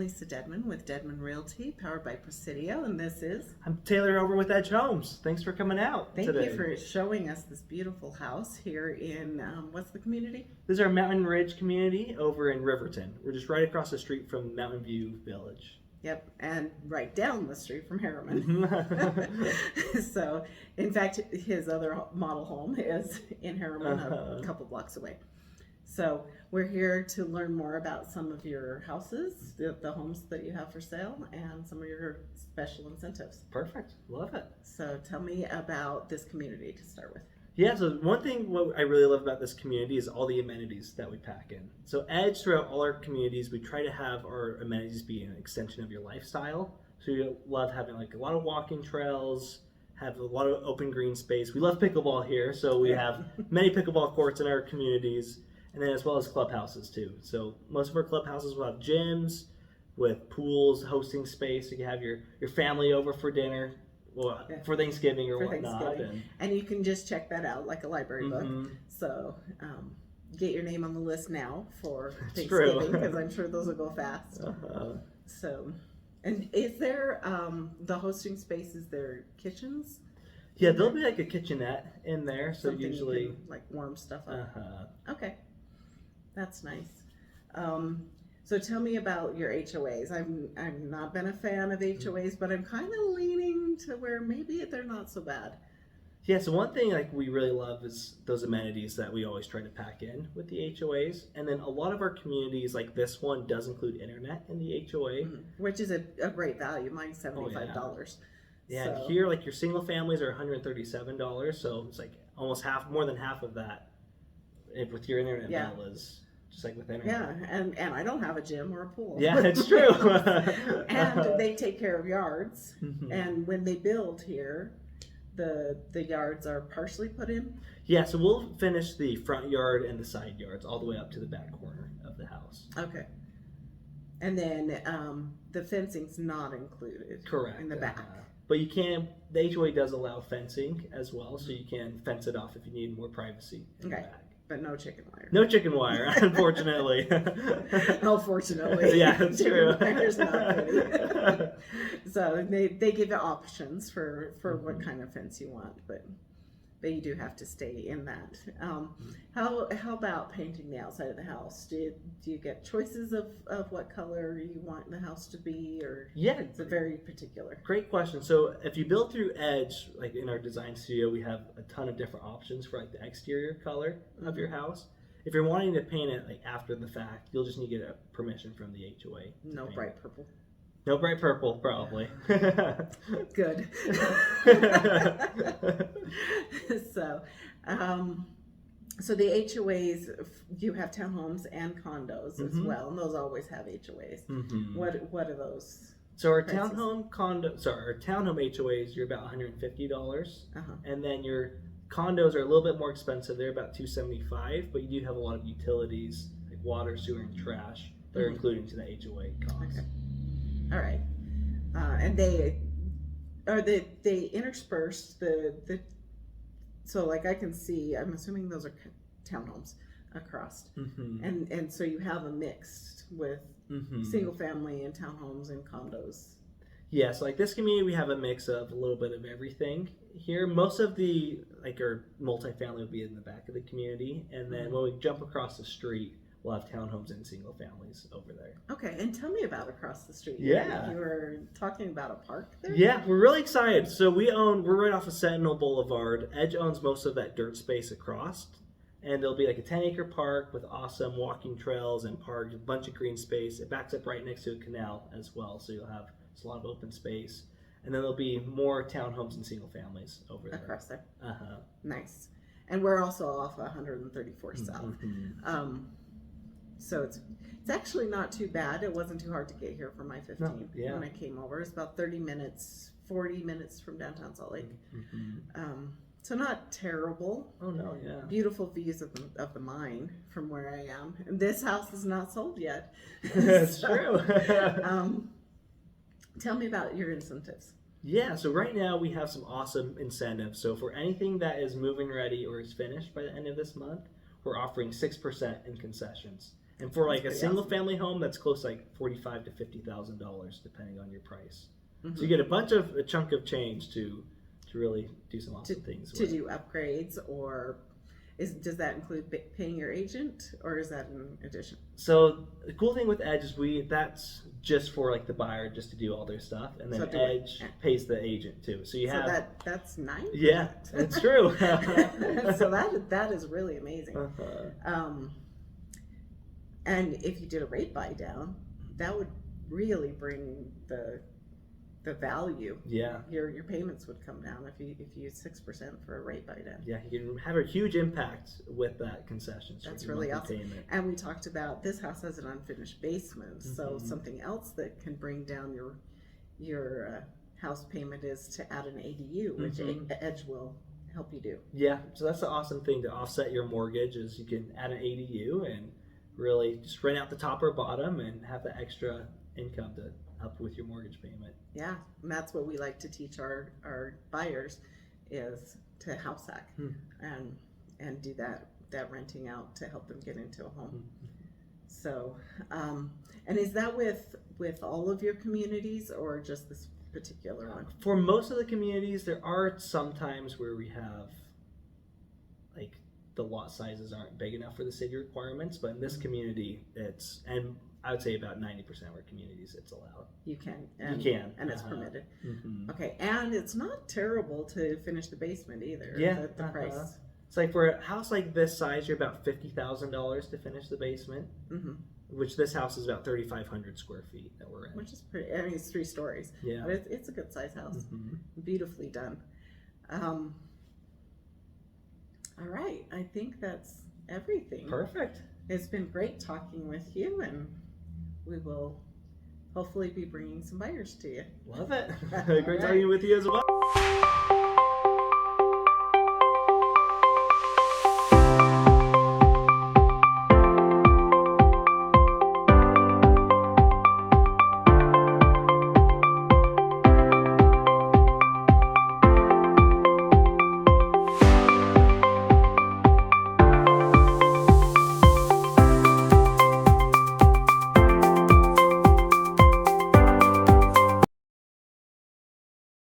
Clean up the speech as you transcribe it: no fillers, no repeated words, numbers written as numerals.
Lisa Deadman with Deadman Realty, powered by Presidio, and this is... I'm Taylor over with Edge Homes. Thanks for coming out Thank today. you for showing us this beautiful house here in, what's the community? This is our Mountain Ridge community over in Riverton. We're just right across the street from Mountain View Village. Yep, and right down the street from Harriman. So, in fact, his other model home is in Harriman, a couple blocks away. So, we're here to learn more about some of your houses, the homes that you have for sale, and some of your special incentives. Perfect. Love it. So, tell me about this community to start with. Yeah, so one thing what I really love about this community is all the amenities that we pack in. So Edge, throughout all our communities, we try to have our amenities be an extension of your lifestyle. So you love having like a lot of walking trails, have a lot of open green space. We love pickleball here, so we have many pickleball courts in our communities, and then as well as clubhouses too. So most of our clubhouses will have gyms with pools, hosting space. So you can have your family over for dinner. Well, yeah. For Thanksgiving or whatnot. And you can just check that out like a library book. So get your name on the list now for Thanksgiving, because I'm sure those will go fast. So, and is there the hosting space, is there kitchens? Yeah, there'll be like a kitchenette in there. So something usually you can, like warm stuff up. Okay, that's nice. So tell me about your HOAs. I've not been a fan of HOAs, but I'm kind of leaning to where maybe they're not so bad. Yeah, so one thing like we really love is those amenities that we always try to pack in with the HOAs. And then a lot of our communities, like this one, does include internet in the HOA. Which is a great value. Mine's $75. Oh, yeah, so. And here like your single families are $137, so it's like almost more than half of that with your internet bill is just like with internet. Yeah, and I don't have a gym or a pool. Yeah, it's true. And they take care of yards. And when they build here, the yards are partially put in? Yeah, so we'll finish the front yard and the side yards all the way up to the back corner of the house. Okay. And then the fencing's not included. Correct. In the back. But you can, the HOA does allow fencing as well, so you can fence it off if you need more privacy in the back. But no chicken wire. No chicken wire, unfortunately. Unfortunately. Yeah, that's true. Wire's not pretty. So they give you options for what kind of fence you want, but you do have to stay in that. How about painting the outside of the house? Do you get choices of what color you want the house to be, or is it very particular? Great question. So if you build through Edge, like in our design studio, we have a ton of different options for like the exterior color of your house. If you're wanting to paint it like after the fact, you'll just need to get a permission from the HOA. No bright purple. No bright purple, probably. Good. So the HOAs, you have townhomes and condos as well, and those always have HOAs. What are those? So our townhome HOAs, you're about $150, and then your condos are a little bit more expensive. They're about $275, but you do have a lot of utilities like water, sewer, and trash that are included into the HOA cost. Okay. All right, and they intersperse the. So like I can see, I'm assuming those are townhomes across, and so you have a mix with single family and townhomes and condos. Yeah, so like this community, we have a mix of a little bit of everything here. Most of the our multifamily will be in the back of the community, and then when we jump across the street, we'll have townhomes and single families over there. Okay, and tell me about across the street. Yeah. You were talking about a park there? Yeah, we're really excited. So we're right off of Sentinel Boulevard. Edge owns most of that dirt space across. And there'll be like a 10-acre park with awesome walking trails and parks, a bunch of green space. It backs up right next to a canal as well, so you'll have a lot of open space. And then there'll be more townhomes and single families over there. Across there? Nice. And we're also off 134 South. So it's actually not too bad. It wasn't too hard to get here from I-15 when I came over. It's about 30 minutes, 40 minutes from downtown Salt Lake. So not terrible. Oh no, yeah. Beautiful views of the mine from where I am. And this house is not sold yet. That's true. Tell me about your incentives. Yeah, so right now we have some awesome incentives. So for anything that is move-in ready or is finished by the end of this month, we're offering 6% in concessions. And for like a pretty single awesome. family home, that's close to like $45,000 to $50,000 depending on your price. Mm-hmm. So you get a chunk of change to really do some awesome things. To do upgrades, or does that include paying your agent, or is that in addition? So the cool thing with Edge is that's just for like the buyer just to do all their stuff, and then Edge pays the agent too. So that's nice. Yeah, it's true. So that is really amazing. And if you did a rate buy down, that would really bring the value. Yeah. Your payments would come down if you use 6% for a rate buy down. Yeah, you can have a huge impact with that concession. That's really awesome. Payment. And we talked about this house has an unfinished basement, so something else that can bring down your house payment is to add an ADU, which Edge will help you do. Yeah, so that's the awesome thing to offset your mortgage is you can add an ADU and really just rent out the top or bottom and have the extra income to help with your mortgage payment. Yeah, and that's what we like to teach our buyers is to house hack and do that renting out to help them get into a home. So, and is that with all of your communities or just this particular one? For most of the communities, there are some times where we have like the lot sizes aren't big enough for the city requirements, but in this community, and I would say about 90% of our communities it's allowed. You can. And it's permitted. Okay, and it's not terrible to finish the basement either. Yeah. The price. It's like for a house like this size, you're about $50,000 to finish the basement, which this house is about 3,500 square feet that we're in. Which is pretty, I mean, it's 3 stories. Yeah. But it's a good size house. Beautifully done. All right, I think that's everything. Perfect. It's been great talking with you, and we will hopefully be bringing some buyers to you. Love it. Great talking with you as well.